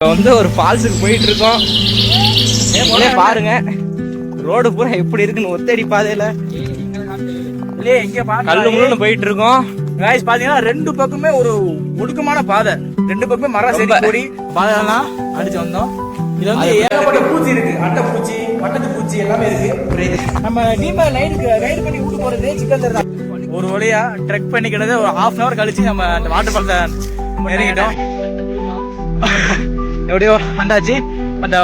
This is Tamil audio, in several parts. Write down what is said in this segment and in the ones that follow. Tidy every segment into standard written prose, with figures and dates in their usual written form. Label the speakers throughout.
Speaker 1: இப்போ ஒரு ஃபால்ஸுக்கு போயிட்டு இருக்கோம். பாருங்க ரோடு பூரா எப்படி இருக்குன்னு ஒத்தடி பாதையில கல்லு முள்ளுன்னு போயிட்டு இருக்கோம்.
Speaker 2: காய்ஸ் பாத்தீங்கன்னா ரெண்டு பக்கமே ஒரு ஒடுக்கமான பாதை, ரெண்டு பக்கமே மரம் செடி கொடி பாதைலாம் அடிச்சு வந்தோம். இது ஏகப்பட்ட பூச்சி இருக்கு, அட்டை பூச்சி வட்டத்து பூச்சி எல்லாமே இருக்கு. நம்ம டீம் ரைடு பண்ணி கூட்டு போறது சிக்கன் தான். ஒரு வழியா ட்ரெக் பண்ணிக்கிட்டது ஒரு ஹாஃப் அன் அவர் கழிச்சு நம்ம அந்த வாட்டர் ஃபால்ஸ இறங்கிட்டோம். எப்படியோ வந்தாச்சு. அந்த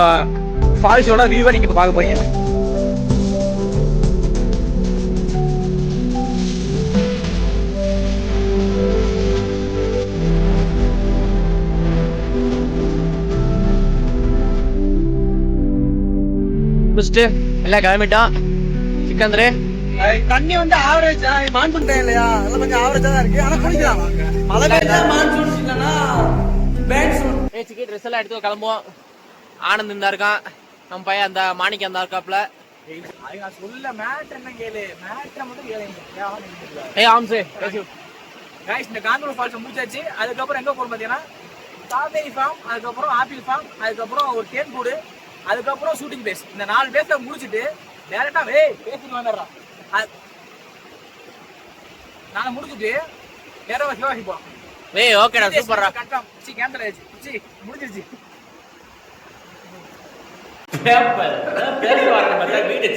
Speaker 2: ஃபால்ஸோட வியூவை நீங்க பார்க்க போறீங்க.
Speaker 1: எல்லாம் கிளம்பிட்டோம். சிக்கந்தரு
Speaker 2: தண்ணி ஆவரேஜ் மான்சூன் டைம் இல்லையா, எல்லாம் கொஞ்சம் ஆவரேஜா தான் இருக்கு. ஆனா குளிக்கலாம். மழை பெய்ஞ்சா மான்சூன் இல்லைன்னா
Speaker 1: சிக்கி ட்ரெஸ் எல்லாம் எடுத்து கிளம்புவோம். ஆனந்த் இருந்தா இருக்கான், நம்ம பையன் அந்த மாணிக்கம் இருந்தா இருக்காப்ல.
Speaker 2: சொல்ல மேட்ரு என்ன கேளு, மேட்ரை மட்டும் கேளு. இந்த காந்தூர் ஃபால்ஸ் முடிச்சாச்சு. அதுக்கப்புறம் எங்க போறோம் பாத்தீங்கன்னா ஸ்ட்ராபெரி ஃபார்ம், அதுக்கப்புறம் ஆப்பிள் ஃபார்ம், அதுக்கப்புறம் ஒரு தேன் கூடு, அதுக்கப்புறம் ஷூட்டிங் பிளேஸ். இந்த 4 பிளேஸ்ல முடிச்சுட்டு டேரக்டா பேசிட்டு வந்துடுறோம். நான் முடிச்சுட்டு நேரா சிவாசி போறோம்.
Speaker 1: ஓகேடா, சூப்பர்டா.
Speaker 2: கன்ஃபார்ம். கேன்சல் ஆயிடுச்சு, முடிஞ்சிருச்சு.